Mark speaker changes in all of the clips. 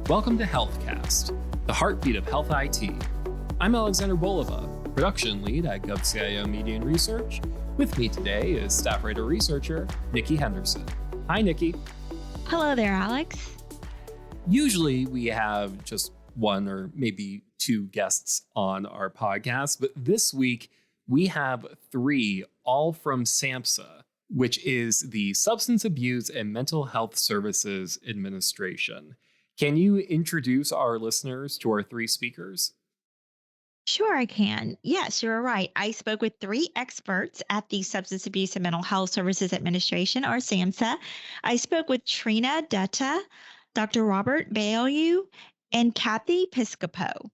Speaker 1: Welcome to HealthCast, the heartbeat of health IT. I'm Alexander Bolova, production lead at GovCIO Media and Research. With me today is staff writer-researcher Nikki Henderson. Hi, Nikki.
Speaker 2: Hello there, Alex.
Speaker 1: Usually we have just one or maybe two guests on our podcast, but this week we have three, all from SAMHSA, which is the Substance Abuse and Mental Health Services Administration. Can you introduce our listeners to our three speakers?
Speaker 2: Sure, I can. Yes, you're right. I spoke with three experts at the Substance Abuse and Mental Health Services Administration, or SAMHSA. I spoke with Trina, Dutta, Dr. Robert Baillieu, and Kathryn Piscopo.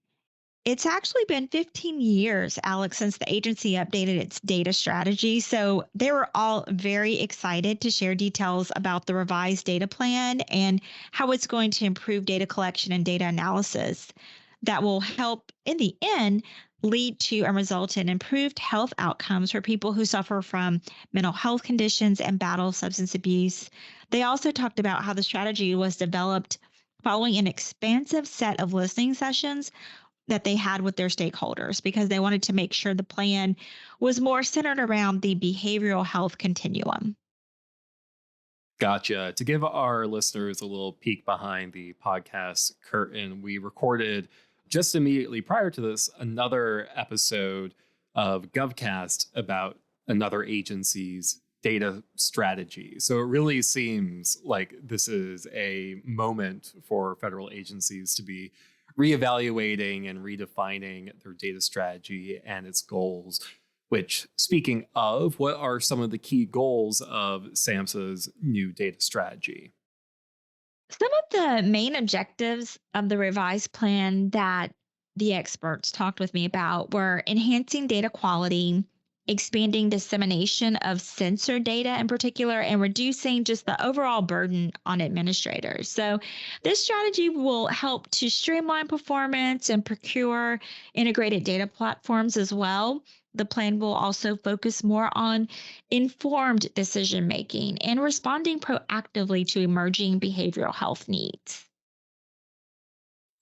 Speaker 2: It's actually been 15 years, Alex, since the agency updated its data strategy. So they were all very excited to share details about the revised data plan and how it's going to improve data collection and data analysis that will help, in the end, lead to and result in improved health outcomes for people who suffer from mental health conditions and battle substance abuse. They also talked about how the strategy was developed following an expansive set of listening sessions that they had with their stakeholders because they wanted to make sure the plan was more centered around the behavioral health continuum.
Speaker 1: Gotcha. To give our listeners a little peek behind the podcast curtain, we recorded just immediately prior to this another episode of GovCast about another agency's data strategy. So it really seems like this is a moment for federal agencies to be reevaluating and redefining their data strategy and its goals. Which, speaking of, what are some of the key goals of SAMHSA's new data strategy?
Speaker 2: Some of the main objectives of the revised plan that the experts talked with me about were enhancing data quality, expanding dissemination of censored data in particular, and reducing just the overall burden on administrators. So this strategy will help to streamline performance and procure integrated data platforms as well. The plan will also focus more on informed decision making and responding proactively to emerging behavioral health needs.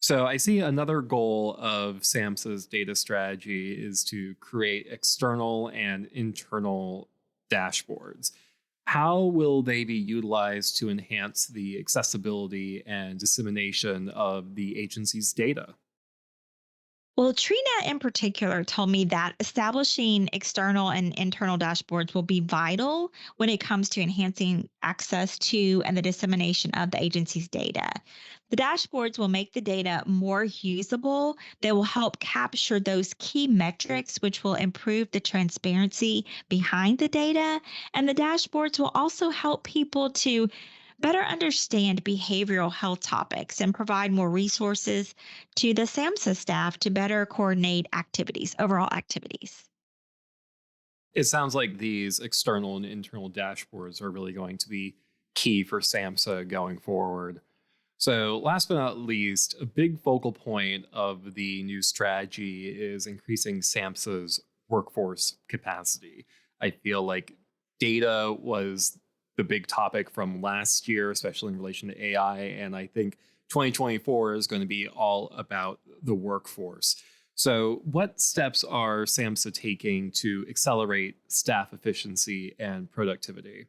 Speaker 1: So I see another goal of SAMHSA's data strategy is to create external and internal dashboards. How will they be utilized to enhance the accessibility and dissemination of the agency's data?
Speaker 2: Well, Trina in particular told me that establishing external and internal dashboards will be vital when it comes to enhancing access to and the dissemination of the agency's data. The dashboards will make the data more usable. They will help capture those key metrics, which will improve the transparency behind the data. And the dashboards will also help people to better understand behavioral health topics and provide more resources to the SAMHSA staff to better coordinate overall activities.
Speaker 1: It sounds like these external and internal dashboards are really going to be key for SAMHSA going forward. So last but not least, a big focal point of the new strategy is increasing SAMHSA's workforce capacity. I feel like data was the big topic from last year, especially in relation to AI. And I think 2024 is going to be all about the workforce. So what steps are SAMHSA taking to accelerate staff efficiency and productivity?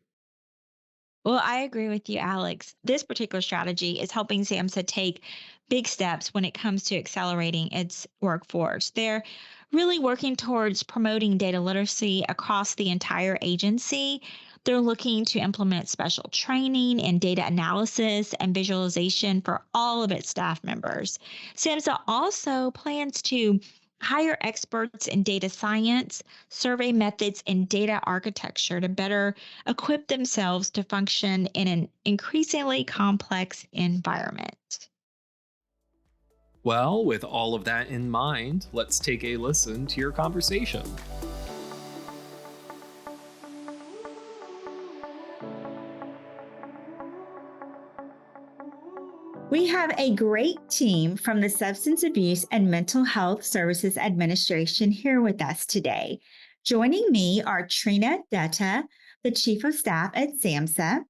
Speaker 2: Well, I agree with you, Alex. This particular strategy is helping SAMHSA take big steps when it comes to accelerating its workforce. They're really working towards promoting data literacy across the entire agency. They're looking to implement special training and data analysis and visualization for all of its staff members. SAMHSA also plans to hire experts in data science, survey methods, and data architecture to better equip themselves to function in an increasingly complex environment.
Speaker 1: Well, with all of that in mind, let's take a listen to your conversation.
Speaker 3: We have a great team from the Substance Abuse and Mental Health Services Administration here with us today. Joining me are Trina Dutta, the Chief of Staff at SAMHSA,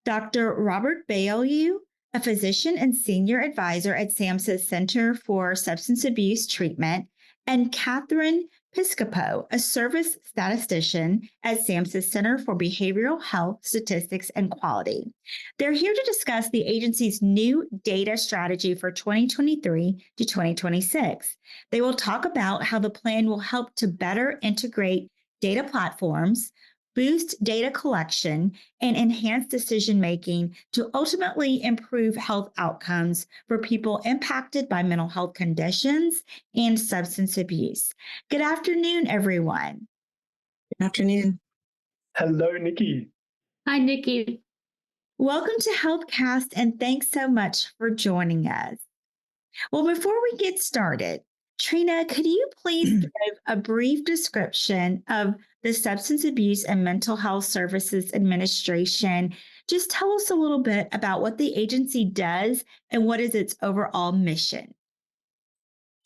Speaker 3: Dr. Robert Baillieu, a physician and senior advisor at SAMHSA's Center for Substance Abuse Treatment, and Kathryn Piscopo, a service statistician at SAMHSA's Center for Behavioral Health, Statistics, and Quality. They're here to discuss the agency's new data strategy for 2023 to 2026. They will talk about how the plan will help to better integrate data platforms, boost data collection, and enhance decision-making to ultimately improve health outcomes for people impacted by mental health conditions and substance abuse. Good afternoon, everyone.
Speaker 4: Good afternoon.
Speaker 5: Hello, Nikki.
Speaker 6: Hi, Nikki.
Speaker 3: Welcome to HealthCast, and thanks so much for joining us. Well, before we get started, Trina, could you please give a brief description of the Substance Abuse and Mental Health Services Administration? Just tell us a little bit about what the agency does and what is its overall mission.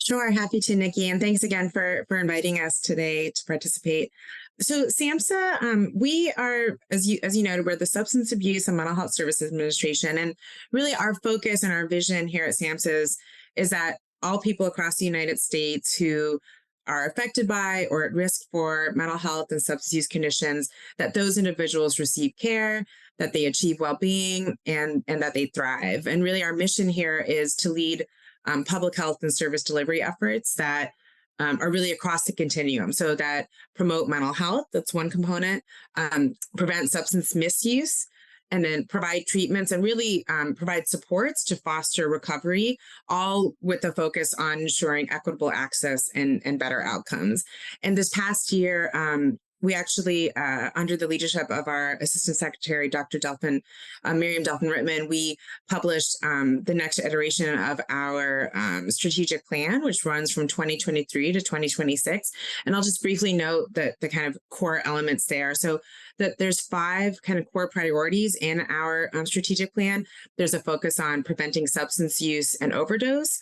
Speaker 4: Sure, happy to, Nikki, and thanks again for inviting us today to participate. So SAMHSA, we are, as you noted, we're the Substance Abuse and Mental Health Services Administration, and really our focus and our vision here at SAMHSA is that all people across the United States who are affected by or at risk for mental health and substance use conditions, that those individuals receive care, that they achieve well-being, and that they thrive. And really our mission here is to lead public health and service delivery efforts that are really across the continuum, so that promote mental health, that's one component, prevent substance misuse, and then provide treatments and really provide supports to foster recovery, all with a focus on ensuring equitable access and better outcomes. And this past year, we actually, under the leadership of our Assistant Secretary, Dr. Miriam Delphin-Rittman, we published the next iteration of our strategic plan, which runs from 2023 to 2026. And I'll just briefly note that the kind of core elements there. So that there's 5 kind of core priorities in our strategic plan. There's a focus on preventing substance use and overdose,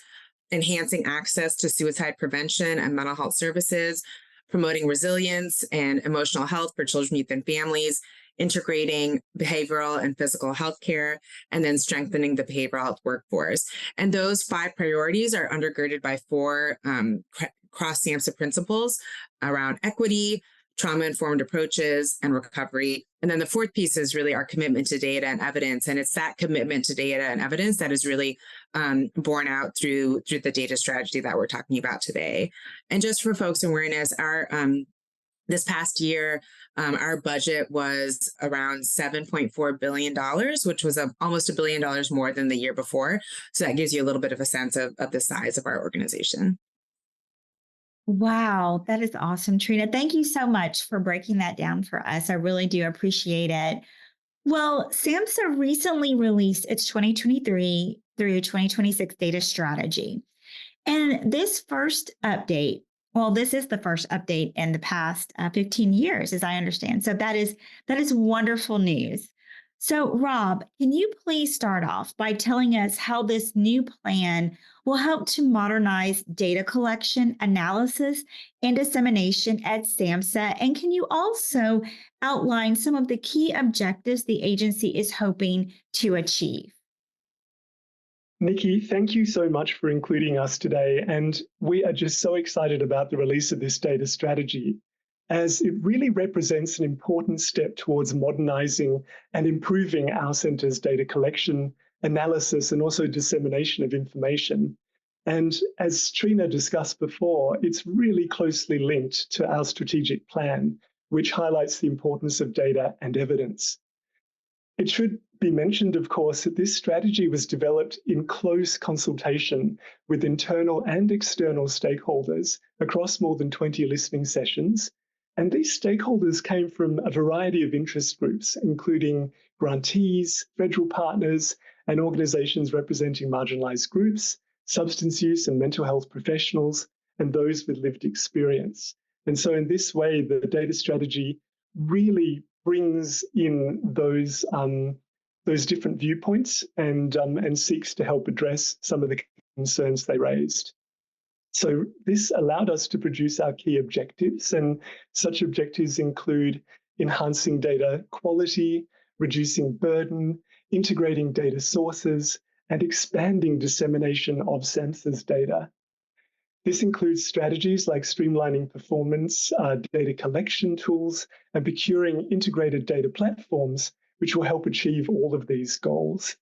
Speaker 4: enhancing access to suicide prevention and mental health services, promoting resilience and emotional health for children, youth, and families, integrating behavioral and physical health care, and then strengthening the behavioral health workforce. And those 5 priorities are undergirded by 4 cross-SAMHSA principles around equity, trauma-informed approaches, and recovery. And then the 4th piece is really our commitment to data and evidence. And it's that commitment to data and evidence that is really borne out through the data strategy that we're talking about today. And just for folks' awareness, our this past year, our budget was around $7.4 billion, which was almost $1 billion more than the year before. So that gives you a little bit of a sense of the size of our organization.
Speaker 3: Wow, that is awesome, Trina. Thank you so much for breaking that down for us. I really do appreciate it. Well, SAMHSA recently released its 2023 through 2026 data strategy. And this first update, well, this is the first update in the past 15 years, as I understand. So that is wonderful news. So, Rob, can you please start off by telling us how this new plan will help to modernize data collection, analysis, and dissemination at SAMHSA? And can you also outline some of the key objectives the agency is hoping to achieve?
Speaker 5: Nikki, thank you so much for including us today. And we are just so excited about the release of this data strategy, as it really represents an important step towards modernizing and improving our center's data collection, analysis, and also dissemination of information. And as Trina discussed before, it's really closely linked to our strategic plan, which highlights the importance of data and evidence. It should be mentioned, of course, that this strategy was developed in close consultation with internal and external stakeholders across more than 20 listening sessions. And these stakeholders came from a variety of interest groups, including grantees, federal partners, and organizations representing marginalized groups, substance use and mental health professionals, and those with lived experience. And so in this way, the data strategy really brings in those different viewpoints and seeks to help address some of the concerns they raised. So this allowed us to produce our key objectives, and such objectives include enhancing data quality, reducing burden, integrating data sources, and expanding dissemination of SAMHSA's data. This includes strategies like streamlining performance, data collection tools, and procuring integrated data platforms, which will help achieve all of these goals.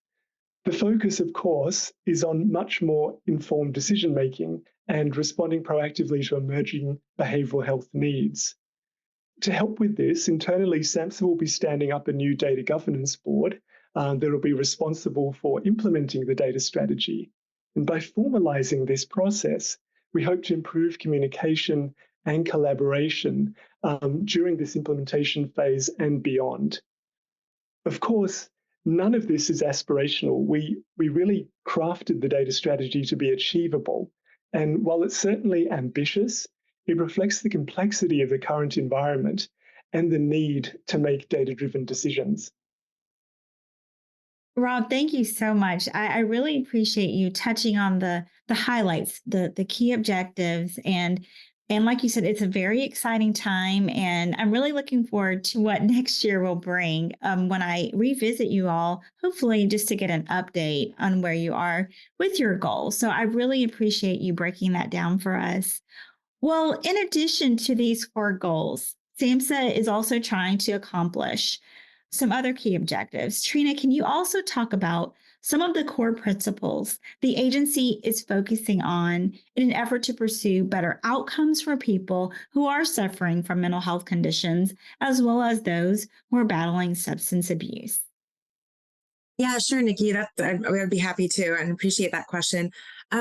Speaker 5: The focus, of course, is on much more informed decision-making and responding proactively to emerging behavioural health needs. To help with this, internally, SAMHSA will be standing up a new data governance board that will be responsible for implementing the data strategy. And by formalising this process, we hope to improve communication and collaboration during this implementation phase and beyond. Of course, none of this is aspirational. We really crafted the data strategy to be achievable. And while it's certainly ambitious, it reflects the complexity of the current environment and the need to make data-driven decisions.
Speaker 3: Rob, thank you so much. I really appreciate you touching on the highlights, the key objectives, and like you said, it's a very exciting time, and I'm really looking forward to what next year will bring when I revisit you all, hopefully just to get an update on where you are with your goals. So I really appreciate you breaking that down for us. Well, in addition to these 4 goals, SAMHSA is also trying to accomplish some other key objectives. Trina, can you also talk about some of the core principles the agency is focusing on in an effort to pursue better outcomes for people who are suffering from mental health conditions, as well as those who are battling substance abuse?
Speaker 4: Yeah, sure, Nikki. I would be happy to, and appreciate that question.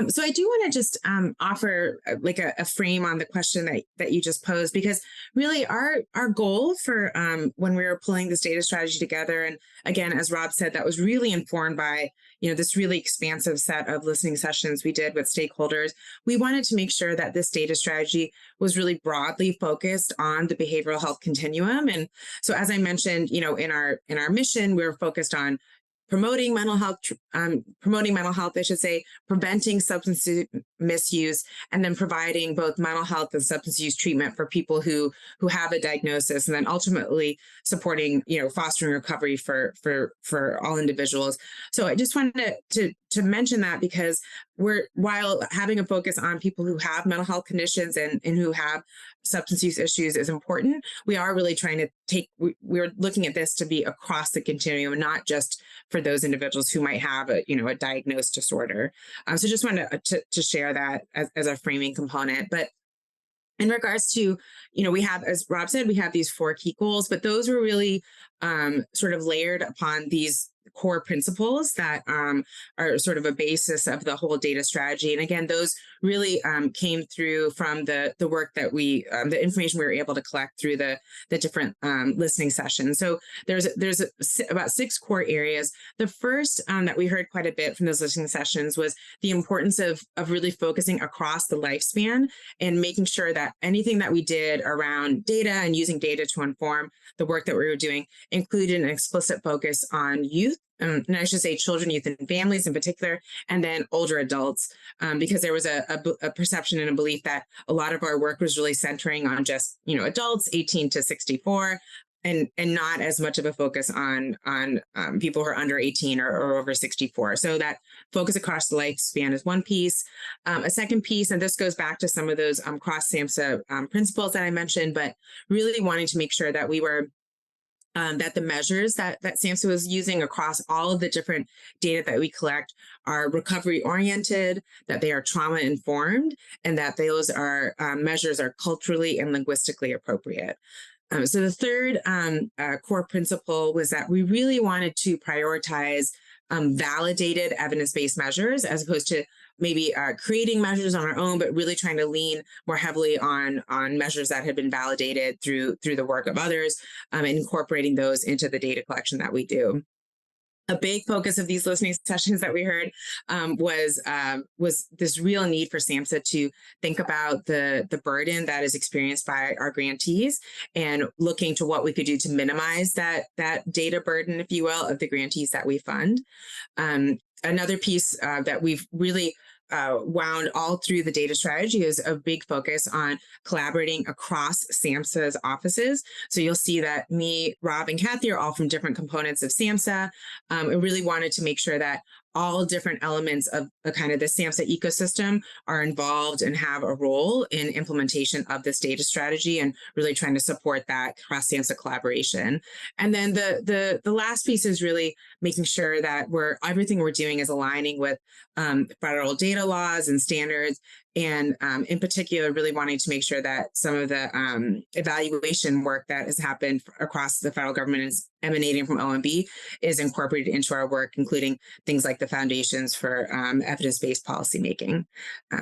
Speaker 4: So I do want to just offer like a frame on the question that you just posed, because really our goal for when we were pulling this data strategy together, and again, as Rob said, that was really informed by this really expansive set of listening sessions we did with stakeholders. We wanted to make sure that this data strategy was really broadly focused on the behavioral health continuum. And so, as I mentioned, in our mission, we were focused on promoting mental health, I should say, preventing substance misuse, and then providing both mental health and substance use treatment for people who have a diagnosis, and then ultimately supporting, fostering recovery for all individuals. So I just wanted to mention that, because while having a focus on people who have mental health conditions and who have substance use issues is important, we are really trying to we're looking at this to be across the continuum, not just for those individuals who might have a diagnosed disorder. So just wanted to share that as a framing component. But in regards to, we have, as Rob said, we have these 4 key goals, but those were really sort of layered upon these core principles that are sort of a basis of the whole data strategy. And again, those really came through from the work that the information we were able to collect through the different listening sessions. So there's about 6 core areas. The first that we heard quite a bit from those listening sessions was the importance of really focusing across the lifespan and making sure that anything that we did around data and using data to inform the work that we were doing included an explicit focus on youth, and I should say children, youth, and families in particular, and then older adults, because there was a perception and a belief that a lot of our work was really centering on just, adults 18 to 64, and not as much of a focus on people who are under 18 or over 64. So that focus across the lifespan is one piece. A second piece, and this goes back to some of those cross SAMHSA principles that I mentioned, but really wanting to make sure that we were that the measures that SAMHSA was using across all of the different data that we collect are recovery oriented, that they are trauma informed, and that those are measures are culturally and linguistically appropriate. So the third core principle was that we really wanted to prioritize validated evidence-based measures, as opposed to maybe creating measures on our own, but really trying to lean more heavily on measures that had been validated through the work of others, and incorporating those into the data collection that we do. A big focus of these listening sessions that we heard was this real need for SAMHSA to think about the burden that is experienced by our grantees, and looking to what we could do to minimize that data burden, if you will, of the grantees that we fund. Another piece that we've really wound all through the data strategy is a big focus on collaborating across SAMHSA's offices. So you'll see that me, Rob, and Kathy are all from different components of SAMHSA. We really wanted to make sure that all different elements of a kind of the SAMHSA ecosystem are involved and have a role in implementation of this data strategy and really trying to support that cross SAMHSA collaboration. And then the last piece is really making sure that everything we're doing is aligning with federal data laws and standards. And in particular, really wanting to make sure that some of the evaluation work that has happened across the federal government is emanating from OMB is incorporated into our work, including things like the foundations for evidence-based policymaking.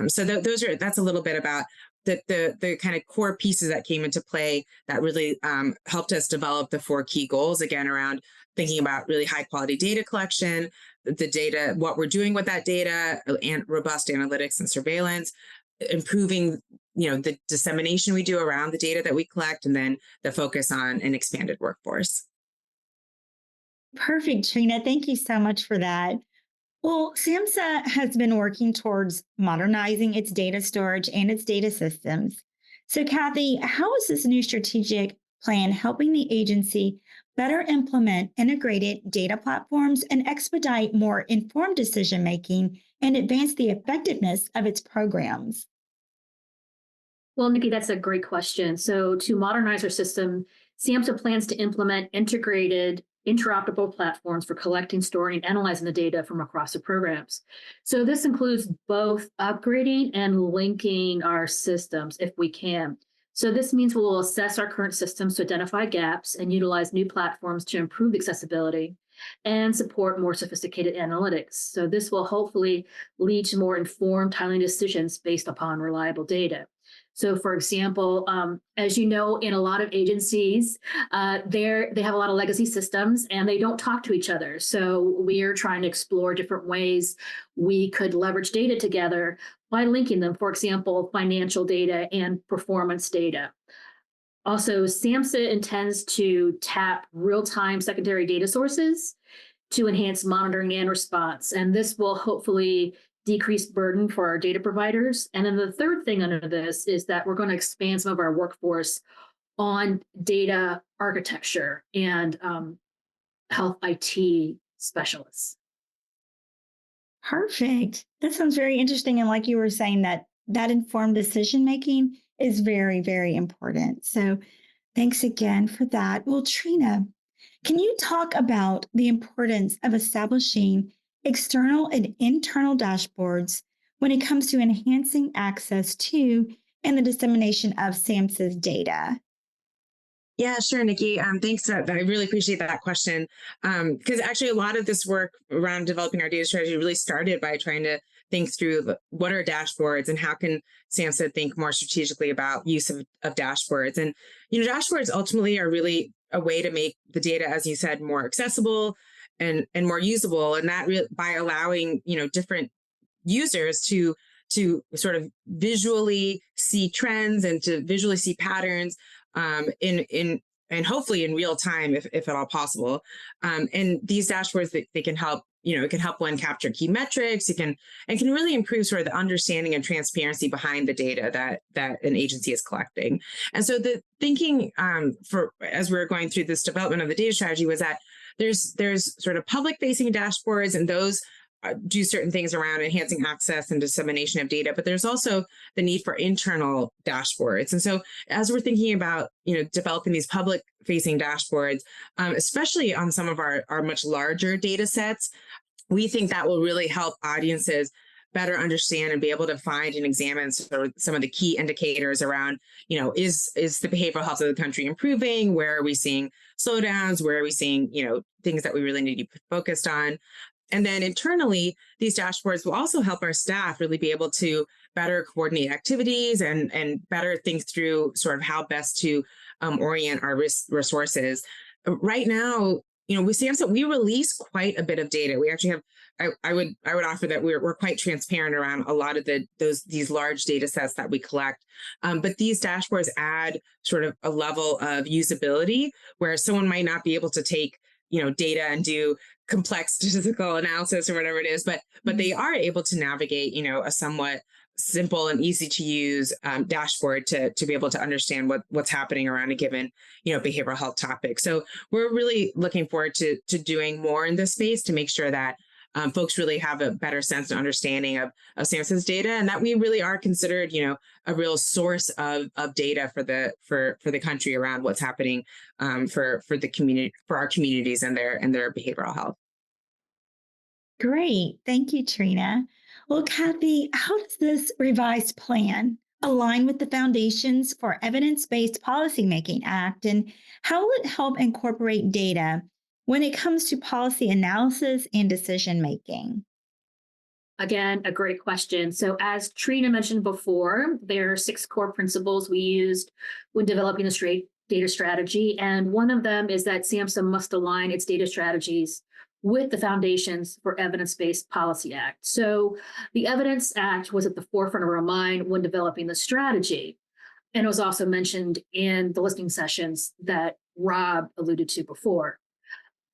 Speaker 4: So that's a little bit about the kind of core pieces that came into play that really helped us develop the 4 key goals, again, around thinking about really high quality data collection, the data, what we're doing with that data, and robust analytics and surveillance, improving, the dissemination we do around the data that we collect, and then the focus on an expanded workforce.
Speaker 3: Perfect, Trina. Thank you so much for that. Well, SAMHSA has been working towards modernizing its data storage and its data systems. So, Kathy, how is this new strategic plan helping the agency better implement integrated data platforms and expedite more informed decision-making and advance the effectiveness of its programs?
Speaker 6: Well, Nikki, that's a great question. So to modernize our system, SAMHSA plans to implement integrated interoperable platforms for collecting, storing, and analyzing the data from across the programs. So this includes both upgrading and linking our systems if we can. So this means we'll assess our current systems to identify gaps and utilize new platforms to improve accessibility and support more sophisticated analytics. So this will hopefully lead to more informed, timely decisions based upon reliable data. So, for example, as you know, in a lot of agencies, they have a lot of legacy systems and they don't talk to each other. So we are trying to explore different ways we could leverage data together by linking them, for example, financial data and performance data. Also, SAMHSA intends to tap real-time secondary data sources to enhance monitoring and response. And this will hopefully decrease burden for our data providers. And then the third thing under this is that we're going to expand some of our workforce on data architecture and health IT specialists.
Speaker 3: Perfect. That sounds very interesting. And like you were saying, that informed decision-making is very, very important. So thanks again for that. Well, Trina, can you talk about the importance of establishing external and internal dashboards when it comes to enhancing access to and the dissemination of SAMHSA's data?
Speaker 4: Yeah, sure, Nikki. Thanks. I really appreciate that question. Because actually a lot of this work around developing our data strategy really started by trying to think through what are dashboards and how can SAMHSA think more strategically about use of dashboards. And, dashboards ultimately are really a way to make the data, as you said, more accessible and more usable. And that by allowing, different users to sort of visually see trends and to visually see patterns and hopefully in real time, if at all possible. And these dashboards, they can help, it can help one capture key metrics. It can really improve sort of the understanding and transparency behind the data that an agency is collecting. And so the thinking as we were going through this development of the data strategy was that there's sort of public facing dashboards, and those do certain things around enhancing access and dissemination of data, but there's also the need for internal dashboards. And so as we're thinking about, developing these public facing dashboards, especially on some of our much larger data sets, we think that will really help audiences better understand and be able to find and examine sort of some of the key indicators around, is the behavioral health of the country improving? Where are we seeing slowdowns? Where are we seeing, things that we really need to be focused on? And then internally, these dashboards will also help our staff really be able to better coordinate activities and better think through sort of how best to orient our resources. Right now, with SAMHSA, we release quite a bit of data. We actually have, I would offer that we're quite transparent around a lot of these large data sets that we collect. But these dashboards add sort of a level of usability where someone might not be able to take data and do complex statistical analysis or whatever it is, but they are able to navigate, a somewhat simple and easy to use dashboard to be able to understand what's happening around a given, behavioral health topic. So we're really looking forward to doing more in this space to make sure that folks really have a better sense and understanding of SAMHSA's data, and that we really are considered, a real source of data for the country around what's happening for the community, for our communities and their behavioral health.
Speaker 3: Great. Thank you, Trina. Well, Kathy, how does this revised plan align with the Foundations for Evidence-Based Policymaking Act, and how will it help incorporate data when it comes to policy analysis and decision making?
Speaker 6: Again, a great question. So as Trina mentioned before, there are 6 core principles we used when developing the data strategy. And one of them is that SAMHSA must align its data strategies with the Foundations for Evidence-Based Policy Act. So the Evidence Act was at the forefront of our mind when developing the strategy. And it was also mentioned in the listening sessions that Rob alluded to before.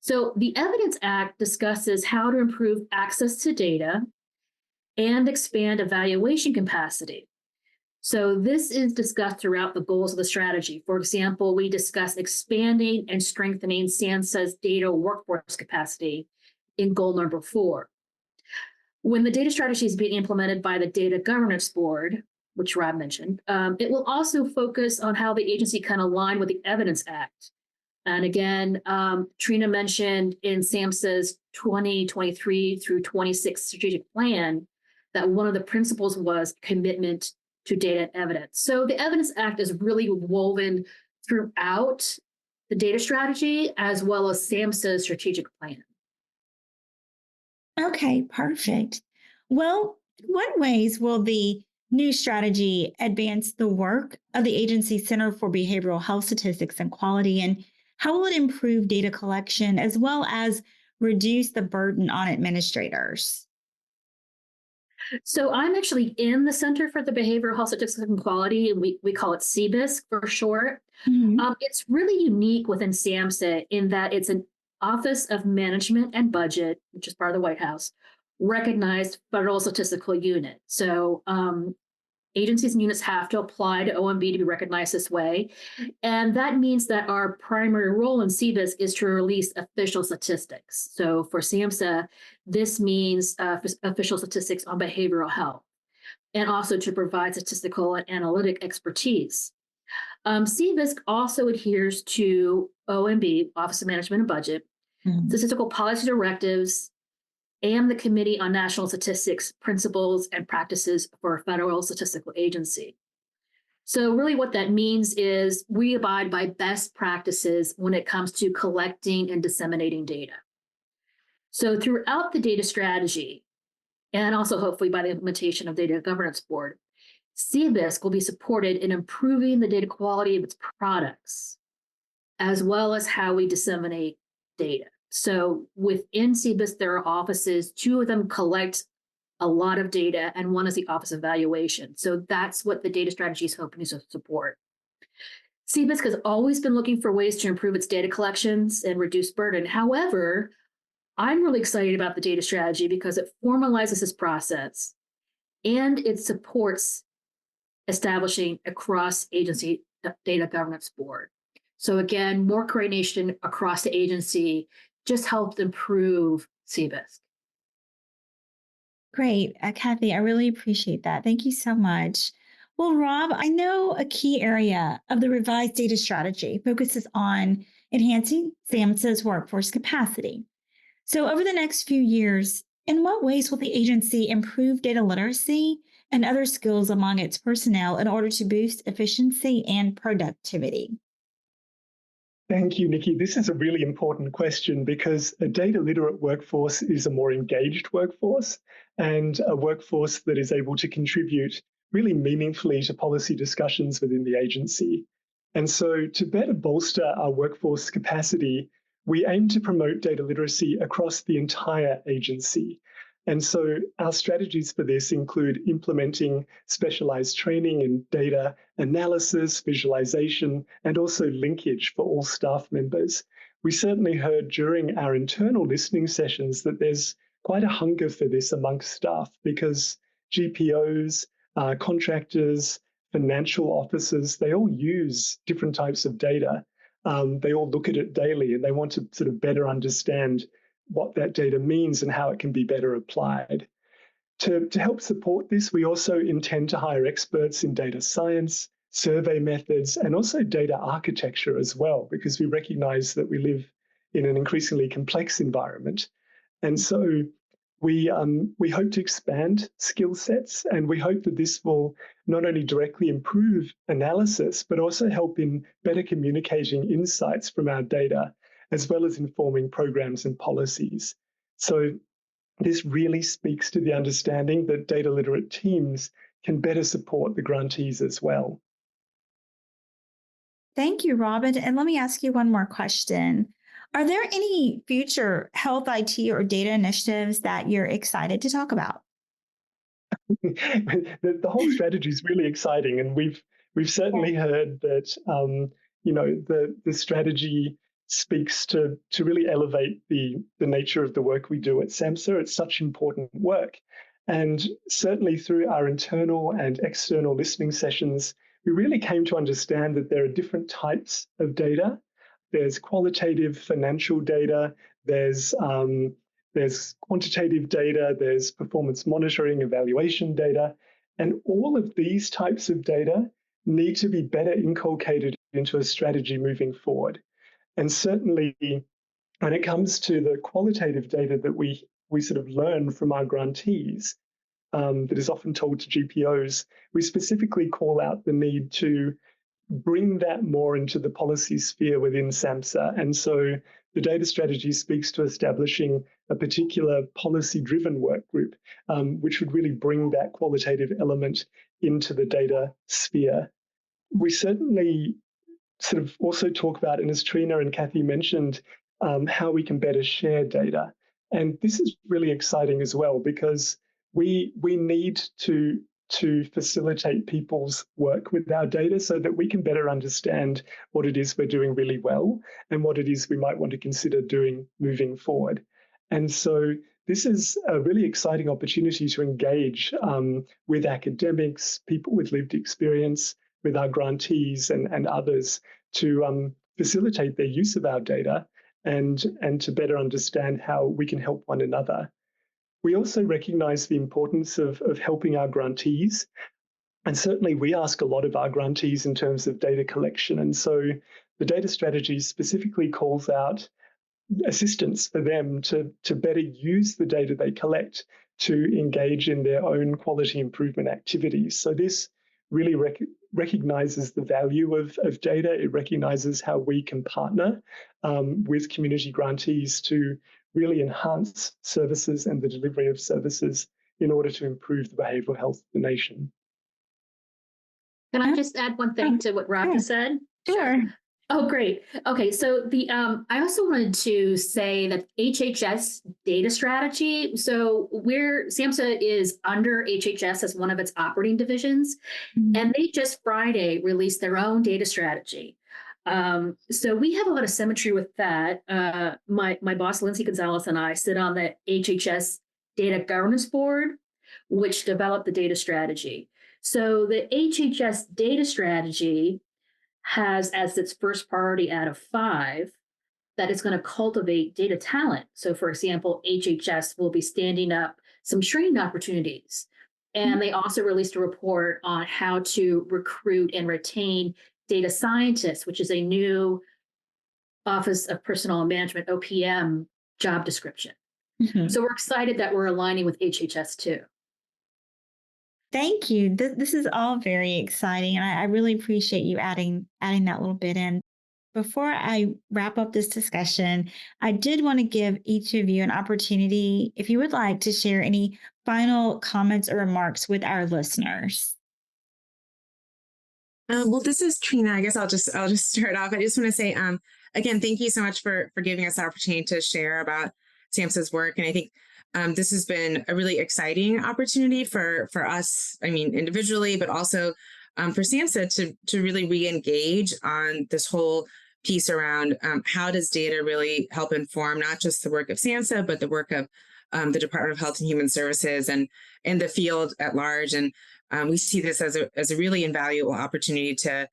Speaker 6: So the Evidence Act discusses how to improve access to data and expand evaluation capacity. So this is discussed throughout the goals of the strategy. For example, we discuss expanding and strengthening SAMHSA's data workforce capacity in goal number 4. When the data strategy is being implemented by the Data Governance Board, which Rob mentioned, it will also focus on how the agency can align with the Evidence Act. And again, Trina mentioned in SAMHSA's 2023 through 26 strategic plan that one of the principles was commitment to data and evidence. So the Evidence Act is really woven throughout the data strategy as well as SAMHSA's strategic plan.
Speaker 3: Okay, perfect. Well, in what ways will the new strategy advance the work of the agency's Center for Behavioral Health Statistics and Quality, and how will it improve data collection as well as reduce the burden on administrators?
Speaker 6: So I'm actually in the Center for the Behavioral Health Statistics and Quality, and we call it CBISC for short.
Speaker 3: Mm-hmm.
Speaker 6: It's really unique within SAMHSA in that it's an Office of Management and Budget, which is part of the White House, recognized federal statistical unit. So agencies and units have to apply to OMB to be recognized this way. And that means that our primary role in CBISC is to release official statistics. So for SAMHSA, this means official statistics on behavioral health, and also to provide statistical and analytic expertise. CBISC also adheres to OMB, Office of Management and Budget, statistical policy directives, and the Committee on National Statistics Principles and Practices for a Federal Statistical Agency. So really what that means is we abide by best practices when it comes to collecting and disseminating data. So throughout the data strategy, and also hopefully by the implementation of Data Governance Board, CBISC will be supported in improving the data quality of its products, as well as how we disseminate data. So within CBISC, there are offices. 2 of them collect a lot of data, and one is the Office of Evaluation. So that's what the data strategy is hoping to support. CBISC has always been looking for ways to improve its data collections and reduce burden. However, I'm really excited about the data strategy because it formalizes this process and it supports establishing a cross-agency data governance board. So again, more coordination across the agency just helped improve CBISC.
Speaker 3: Great. Kathy, I really appreciate that. Thank you so much. Well, Rob, I know a key area of the revised data strategy focuses on enhancing SAMHSA's workforce capacity. So over the next few years, in what ways will the agency improve data literacy and other skills among its personnel in order to boost efficiency and productivity?
Speaker 5: Thank you, Nikki. This is a really important question because a data literate workforce is a more engaged workforce and a workforce that is able to contribute really meaningfully to policy discussions within the agency. And so to better bolster our workforce capacity, we aim to promote data literacy across the entire agency. And so our strategies for this include implementing specialized training in data analysis, visualization, and also linkage for all staff members. We certainly heard during our internal listening sessions that there's quite a hunger for this amongst staff because GPOs, contractors, financial officers, they all use different types of data. They all look at it daily and they want to sort of better understand what that data means and how it can be better applied. To help support this, we also intend to hire experts in data science, survey methods, and also data architecture as well, because we recognize that we live in an increasingly complex environment. And so we hope to expand skill sets, and we hope that this will not only directly improve analysis, but also help in better communicating insights from our data, as well as informing programs and policies. So this really speaks to the understanding that data literate teams can better support the grantees as well.
Speaker 3: Thank you, Robin. And let me ask you one more question. Are there any future health IT or data initiatives that you're excited to talk about?
Speaker 5: The whole strategy is really exciting, and we've certainly heard that the strategy speaks to really elevate the nature of the work we do at SAMHSA. It's such important work. And certainly through our internal and external listening sessions, we really came to understand that there are different types of data. There's qualitative financial data, there's quantitative data, there's performance monitoring, evaluation data, and all of these types of data need to be better inculcated into a strategy moving forward. And certainly, when it comes to the qualitative data that we sort of learn from our grantees, that is often told to GPOs, we specifically call out the need to bring that more into the policy sphere within SAMHSA. And so the data strategy speaks to establishing a particular policy-driven work group, which would really bring that qualitative element into the data sphere. We certainly sort of also talk about, and as Trina and Kathy mentioned, how we can better share data. And this is really exciting as well, because we need to facilitate people's work with our data so that we can better understand what it is we're doing really well and what it is we might want to consider doing moving forward. And so this is a really exciting opportunity to engage with academics, people with lived experience, with our grantees and others to facilitate their use of our data and to better understand how we can help one another. We also recognize the importance of helping our grantees. And certainly we ask a lot of our grantees in terms of data collection. And so the data strategy specifically calls out assistance for them to better use the data they collect to engage in their own quality improvement activities. So this really recognizes the value of data. It recognizes how we can partner with community grantees to really enhance services and the delivery of services in order to improve the behavioral health of the nation.
Speaker 6: Can I just add one thing to what Robbie said?
Speaker 3: Sure.
Speaker 6: Oh, great. Okay, so I also wanted to say that HHS data strategy. So SAMHSA is under HHS as one of its operating divisions, and they just Friday released their own data strategy. So we have a lot of symmetry with that. My boss, Lindsay Gonzalez, and I sit on the HHS Data Governance Board, which developed the data strategy. So the HHS data strategy has as its first priority out of 5 that it's going to cultivate data talent. So, for example, HHS will be standing up some training opportunities. And they also released a report on how to recruit and retain data scientists, which is a new Office of Personnel Management, OPM, job description. So we're excited that we're aligning with HHS too.
Speaker 3: Thank you. This is all very exciting, and I really appreciate you adding that little bit in. Before I wrap up this discussion, I did want to give each of you an opportunity, if you would like, to share any final comments or remarks with our listeners.
Speaker 4: Well, this is Trina. I guess I'll just start off. I just want to say, again, thank you so much for giving us the opportunity to share about SAMHSA's work. And I think this has been a really exciting opportunity for us, I mean, individually, but also for SAMHSA to really re-engage on this whole piece around how does data really help inform not just the work of SAMHSA, but the work of the Department of Health and Human Services and the field at large. And we see this as a really invaluable opportunity to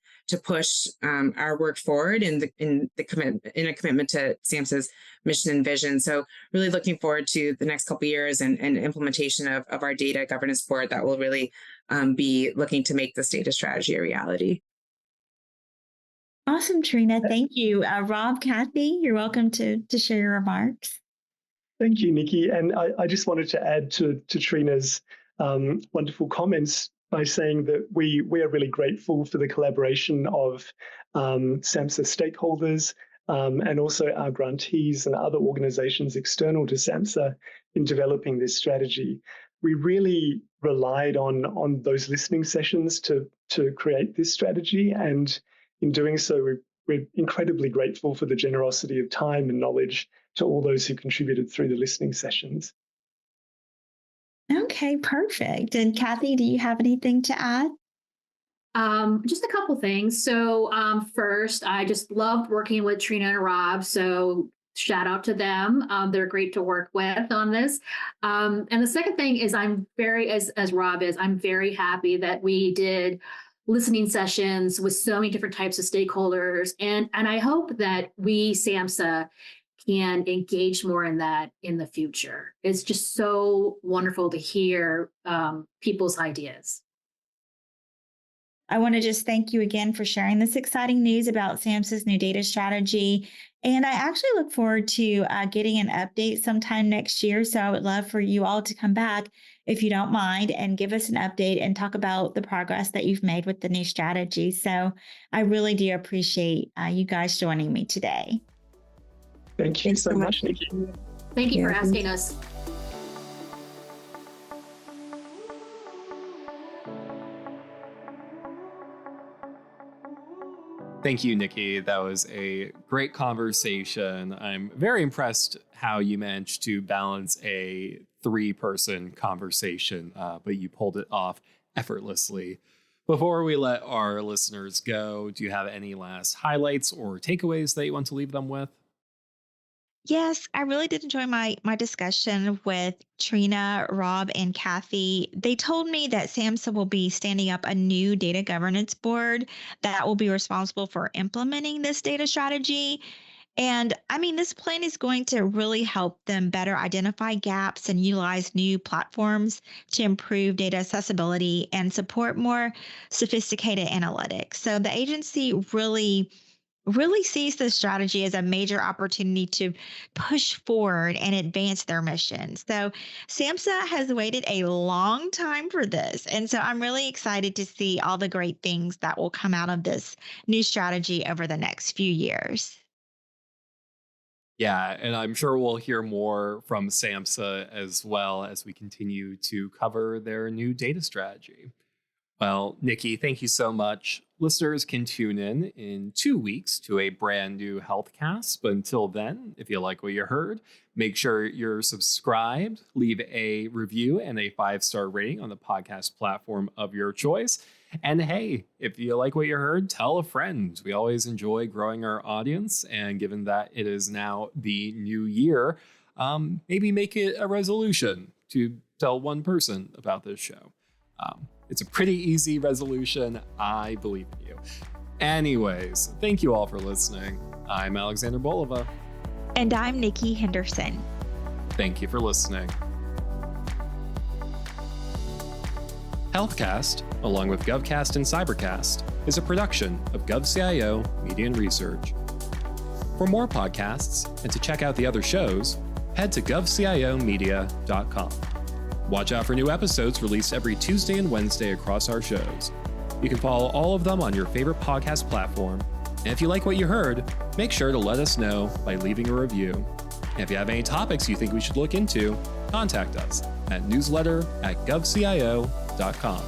Speaker 4: push our work forward in a commitment to SAMHSA's mission and vision. So really looking forward to the next couple of years and implementation of our data governance board that will really be looking to make this data strategy a reality.
Speaker 3: Awesome, Trina. Thank you. Rob, Kathy, you're welcome to share your remarks.
Speaker 5: Thank you, Nikki. And I just wanted to add to Trina's wonderful comments by saying that we are really grateful for the collaboration of SAMHSA stakeholders and also our grantees and other organizations external to SAMHSA in developing this strategy. We really relied on those listening sessions to create this strategy, and in doing so, we're incredibly grateful for the generosity of time and knowledge to all those who contributed through the listening sessions.
Speaker 3: Okay, perfect. And Kathy, do you have anything to add?
Speaker 6: Just a couple things. So first, I just loved working with Trina and Rob. So shout out to them. They're great to work with on this. And the second thing is I'm very, as Rob is, I'm very happy that we did listening sessions with so many different types of stakeholders. And I hope that we, SAMHSA, can engage more in that in the future. It's just so wonderful to hear people's ideas.
Speaker 3: I want to just thank you again for sharing this exciting news about SAMHSA's new data strategy. And I actually look forward to getting an update sometime next year. So I would love for you all to come back, if you don't mind, and give us an update and talk about the progress that you've made with the new strategy. So I really do appreciate you guys joining me today.
Speaker 5: Thank you so much, Nikki.
Speaker 6: Thank you for asking us.
Speaker 1: Thank you, Nikki. That was a great conversation. I'm very impressed how you managed to balance a 3-person conversation, but you pulled it off effortlessly. Before we let our listeners go, do you have any last highlights or takeaways that you want to leave them with?
Speaker 2: Yes, I really did enjoy my discussion with Trina, Rob, and Kathy. They told me that SAMHSA will be standing up a new data governance board that will be responsible for implementing this data strategy. And I mean, this plan is going to really help them better identify gaps and utilize new platforms to improve data accessibility and support more sophisticated analytics. So the agency really sees this strategy as a major opportunity to push forward and advance their mission. So SAMHSA has waited a long time for this. And so I'm really excited to see all the great things that will come out of this new strategy over the next few years.
Speaker 1: Yeah, and I'm sure we'll hear more from SAMHSA as well as we continue to cover their new data strategy. Well, Nikki, thank you so much. Listeners can tune in 2 weeks to a brand new HealthCast. But until then, if you like what you heard, make sure you're subscribed, leave a review and a 5-star rating on the podcast platform of your choice. And hey, if you like what you heard, tell a friend. We always enjoy growing our audience. And given that it is now the new year, maybe make it a resolution to tell one person about this show. It's a pretty easy resolution. I believe in you. Anyways, thank you all for listening. I'm Alexander Bolova.
Speaker 2: And I'm Nikki Henderson.
Speaker 1: Thank you for listening. HealthCast, along with GovCast and CyberCast, is a production of GovCIO Media and Research. For more podcasts and to check out the other shows, head to govciomedia.com. Watch out for new episodes released every Tuesday and Wednesday across our shows. You can follow all of them on your favorite podcast platform. And if you like what you heard, make sure to let us know by leaving a review. And if you have any topics you think we should look into, contact us at newsletter@govcio.com.